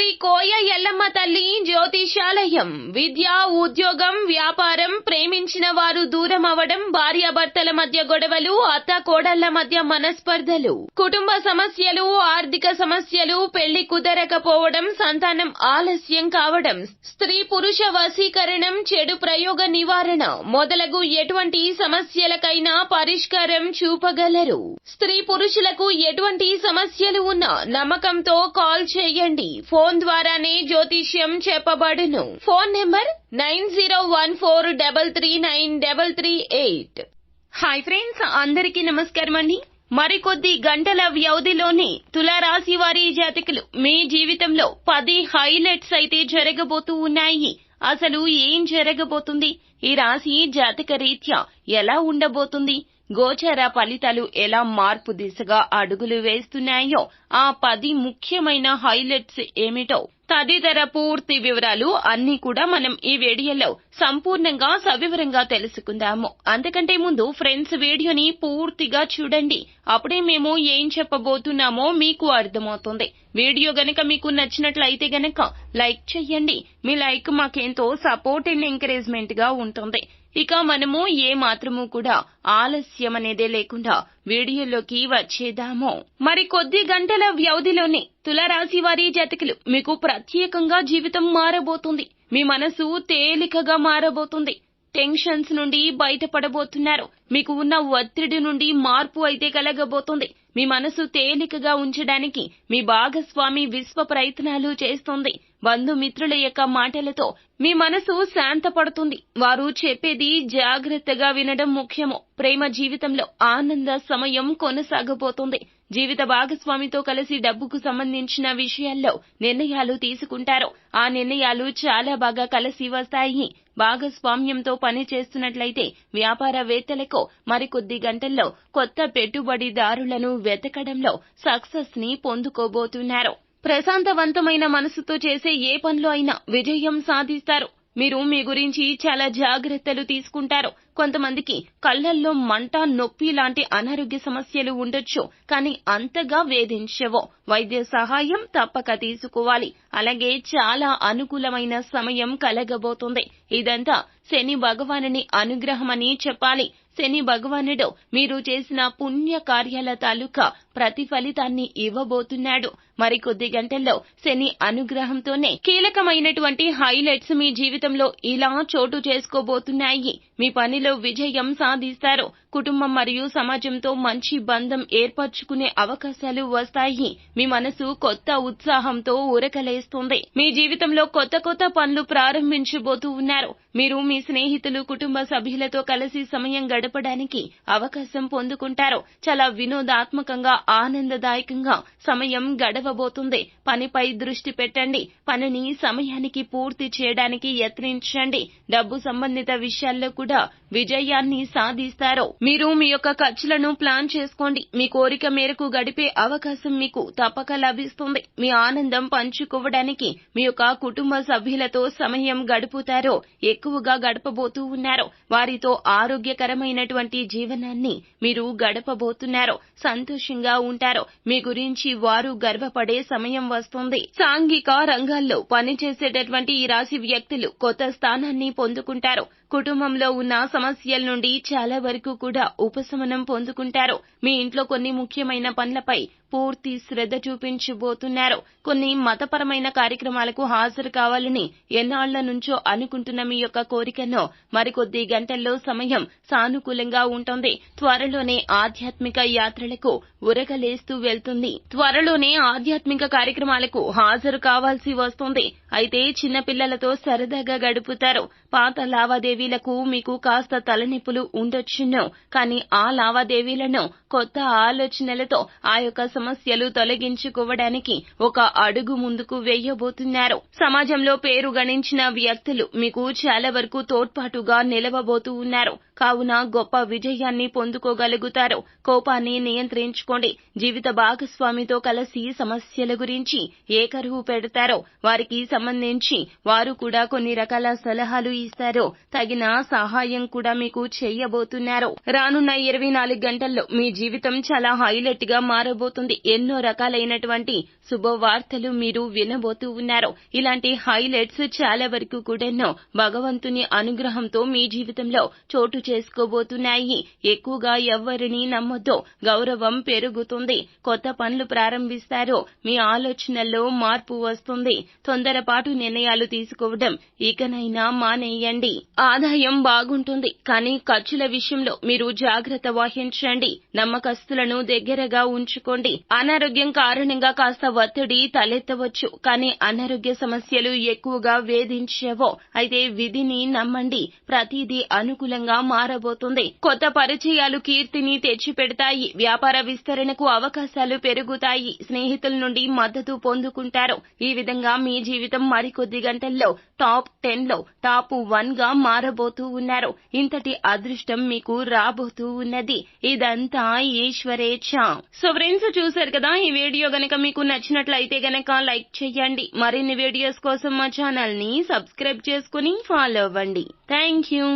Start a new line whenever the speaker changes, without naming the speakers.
శ్రీ కోయ ఎల్లమ్మ తల్లి జ్యోతిషాలయం. విద్య, ఉద్యోగం, వ్యాపారం, ప్రేమించిన వారు దూరం అవడం, భార్యాభర్తల మధ్య గొడవలు, అత్త కోడళ్ల మధ్య మనస్పర్ధలు, కుటుంబ సమస్యలు, ఆర్థిక సమస్యలు, పెళ్లి కుదరకపోవడం, సంతానం ఆలస్యం కావడం, స్త్రీ పురుష వశీకరణం, చెడు ప్రయోగ నివారణ మొదలగు ఎటువంటి సమస్యలకైనా పరిష్కారం చూపగలరు. స్త్రీ పురుషులకు ఎటువంటి సమస్యలు ఉన్నా నమ్మకంతో కాల్ చేయండి. ఫోన్ ద్వారానే జ్యోతిష్యం చెప్పబడును. Phone number 9014339338. హాయ్ ఫ్రెండ్స్, అందరికీ నమస్కారం అండి. మరికొద్ది గంటల వ్యవధిలోనే తులారాశి వారి జాతకులు మీ జీవితంలో 10 హైలైట్స్ అయితే జరగబోతూ ఉన్నాయి. అసలు ఏం జరగబోతుంది, ఈ రాశి జాతక రీత్యా ఎలా ఉండబోతుంది, గోచర ఫలితాలు ఎలా మార్పు దిశగా అడుగులు వేస్తున్నాయో, ఆ 10 ముఖ్యమైన హైలైట్స్ ఏమిటో తదితర పూర్తి వివరాలు అన్ని కూడా మనం ఈ వీడియోలో సంపూర్ణంగా సవివరంగా తెలుసుకుందాము. అంతకంటే ముందు ఫ్రెండ్స్, వీడియోని పూర్తిగా చూడండి. అప్పుడే మేము ఏం చెప్పబోతున్నామో మీకు అర్థమవుతుంది. వీడియో గనక మీకు నచ్చినట్లయితే గనక లైక్ చేయండి. మీ లైక్ మాకెంతో సపోర్ట్ అండ్ ఎంకరేజ్మెంట్ గా ఉంటుంది. ఇక మనము ఏ మాత్రము కూడా ఆలస్యం అనేదే లేకుండా వీడియోలోకి వచ్చేద్దాము. మరి కొద్ది గంటల వ్యవధిలోనే తులారాశి వారి జాతకులు మీకు ప్రత్యేకంగా జీవితం మారబోతుంది. మీ మనసు తేలికగా మారబోతుంది. టెన్షన్స్ నుండి బయటపడబోతున్నారు. మీకు ఉన్న ఒత్తిడి నుండి మార్పు అయితే కలగబోతుంది. మీ మనసు తేలికగా ఉంచడానికి మీ భాగస్వామి విశ్వ ప్రయత్నాలు చేస్తుంది. బంధుమిత్రుల యొక్క మాటలతో మీ మనసు శాంతపడుతుంది. వారు చెప్పేది జాగ్రత్తగా వినడం ముఖ్యము. ప్రేమ జీవితంలో ఆనంద సమయం కొనసాగబోతుంది. జీవిత భాగస్వామితో కలిసి డబ్బుకు సంబంధించిన విషయాల్లో నిర్ణయాలు తీసుకుంటారు. ఆ నిర్ణయాలు చాలా బాగా కలిసి వస్తాయి. భాగస్వామ్యంతో పని చేస్తున్నట్లయితే వ్యాపారవేత్తలకు మరికొద్ది గంటల్లో కొత్త పెట్టుబడిదారులను వెతకడంలో సక్సెస్ ని పొందుకోబోతున్నారు. ప్రశాంతవంతమైన మనసుతో చేసే ఏ పనిలో అయినా విజయం సాధిస్తారు. మీరు మీ గురించి చాలా జాగ్రత్తలు తీసుకుంటారు. కొంతమందికి కళ్లల్లో మంట, నొప్పి లాంటి అనారోగ్య సమస్యలు ఉండొచ్చు, కానీ అంతగా వేధించవు. వైద్య సహాయం తప్పక తీసుకోవాలి. అలాగే చాలా అనుకూలమైన సమయం కలగబోతుంది. ఇదంతా శని భగవానుని అనుగ్రహమని చెప్పాలి. శని భగవానుడు మీరు చేసిన పుణ్య కార్యాల తాలూకా ప్రతిఫలితాన్ని ఇవ్వబోతున్నాడు. మరికొద్ది గంటల్లో శని అనుగ్రహంతోనే కీలకమైనటువంటి హైలైట్స్ మీ జీవితంలో ఇలా చోటు చేసుకోబోతున్నాయి. మీ పనిలో విజయం సాధిస్తారు. కుటుంబం మరియు సమాజంతో మంచి బంధం ఏర్పరచుకునే అవకాశాలు వస్తాయి. మీ మనసు కొత్త ఉత్సాహంతో ఉరకలేస్తుంది. మీ జీవితంలో కొత్త కొత్త పనులు ప్రారంభించబోతూ ఉన్నారు. మీరు మీ స్నేహితులు, కుటుంబ సభ్యులతో కలిసి సమయం గడపడానికి అవకాశం పొందుకుంటారు. చాలా వినోదాత్మకంగా, ఆనందదాయకంగా సమయం గడవబోతుంది. పనిపై దృష్టి పెట్టండి. పనిని సమయానికి పూర్తి చేయడానికి యత్నించండి. డబ్బు సంబంధిత విషయాల్లో కూడా విజయాన్ని సాధిస్తారు. మీరు మీ యొక్క ఖర్చులను ప్లాన్ చేసుకోండి. మీ కోరిక మేరకు గడిపే అవకాశం మీకు తప్పక లభిస్తుంది. మీ ఆనందం పంచుకోవడానికి మీ యొక్క కుటుంబ సభ్యులతో సమయం గడుపుతారు. ఎక్కువగా గడపబోతూ ఉన్నారు. వారితో ఆరోగ్యకరమైనటువంటి జీవనాన్ని మీరు గడపబోతున్నారు. సంతోషంగా ఉంటారు. మీ గురించి వారు గర్వపడే సమయం వస్తుంది. సాంఘిక రంగాల్లో పనిచేసేటటువంటి ఈ రాశి వ్యక్తులు కొత్త స్థానాన్ని పొందుకుంటారు. కుటుంబంలో ఉన్న సమస్యల నుండి చాలా వరకు కూడా ఉపశమనం పొందుకుంటారు. మీ ఇంట్లో కొన్ని ముఖ్యమైన పనులపై పూర్తి శ్రద్ధ చూపించబోతున్నారు. కొన్ని మతపరమైన కార్యక్రమాలకు హాజరు కావాలని ఎన్నాళ్ల నుంచో అనుకుంటున్న మీ యొక్క కోరికను మరికొద్ది గంటల్లో సమయం సానుకూలంగా ఉంటుంది. త్వరలోనే ఆధ్యాత్మిక యాత్రలకు ఉరకలేస్తూ వెళ్తుంది. త్వరలోనే ఆధ్యాత్మిక కార్యక్రమాలకు హాజరు కావాల్సి వస్తుంది. అయితే చిన్న పిల్లలతో సరదాగా గడుపుతారు. పాత లావాదేవీలకు మీకు కాస్త తలనొప్పులు ఉండొచ్చును, కానీ ఆ లావాదేవీలను కొత్త ఆలోచనలతో ఆ యొక్క సమస్యలు తొలగించుకోవడానికి ఒక అడుగు ముందుకు వేయబోతున్నారు. సమాజంలో పేరు గణించిన వ్యక్తులు మీకు చాలా వరకు తోడ్పాటుగా నిలవబోతూ ఉన్నారు. కావున గొప్ప విజయాన్ని పొందుకోగలుగుతారు. కోపాన్ని నియంత్రించుకోండి. జీవిత భాగస్వామితో కలిసి సమస్యల గురించి ఏకరువు పెడతారు. వారికి సంబంధించి వారు కూడా కొన్ని రకాల సలహాలు ఇస్తారు. తగిన తగిన సహాయం కూడా మీకు చేయబోతున్నారు. రానున్న 24 గంటల్లో మీ జీవితం చాలా హైలైట్ గా మారబోతుంది. ఎన్నో రకాలైనటువంటి శుభవార్తలు మీరు వినబోతూ ఉన్నారు. ఇలాంటి హైలైట్స్ చాలా వరకు కూడాను భగవంతుని అనుగ్రహంతో మీ జీవితంలో చోటు చేసుకోబోతున్నాయి. ఎక్కువగా ఎవ్వరిని నమ్మొద్దు. గౌరవం పెరుగుతుంది. కొత్త పనులు ప్రారంభిస్తారు. మీ ఆలోచనల్లో మార్పు వస్తుంది. తొందరపాటు నిర్ణయాలు తీసుకోవడం ఇకనైనా మానేయండి. ఆదాయం బాగుంటుంది, కానీ ఖర్చుల విషయంలో మీరు జాగ్రత్త వహించండి. నమ్మకస్తులను దగ్గరగా ఉంచుకోండి. అనారోగ్యం కారణంగా కాస్త ఒత్తిడి తలెత్తవచ్చు, కానీ అనారోగ్య సమస్యలు ఎక్కువగా వేధించవో. అయితే విధిని నమ్మండి. ప్రతిదీ అనుకూలంగా మారబోతుంది. కొత్త పరిచయాలు కీర్తిని తెచ్చిపెడతాయి. వ్యాపార విస్తరణకు అవకాశాలు పెరుగుతాయి. స్నేహితుల నుండి మద్దతు పొందుకుంటారు. ఈ విధంగా మీ జీవితం మరికొద్ది గంటల్లో టాప్ 10 లో టాప్ 1 గా మారబోతూ ఉన్నారు. ఇంతటి అదృష్టం మీకు రాబోతూ ఉన్నది. ఇదంతా ఈశ్వరేచ్ఛ. సో ఫ్రెండ్స్, చూశారు కదా, ఈ వీడియో గనక మీకు నచ్చినట్లయితే గనక లైక్ చేయండి. మరిన్ని వీడియోస్ కోసం మా ఛానల్ ని సబ్స్క్రైబ్ చేసుకుని ఫాలో అవ్వండి. Thank you.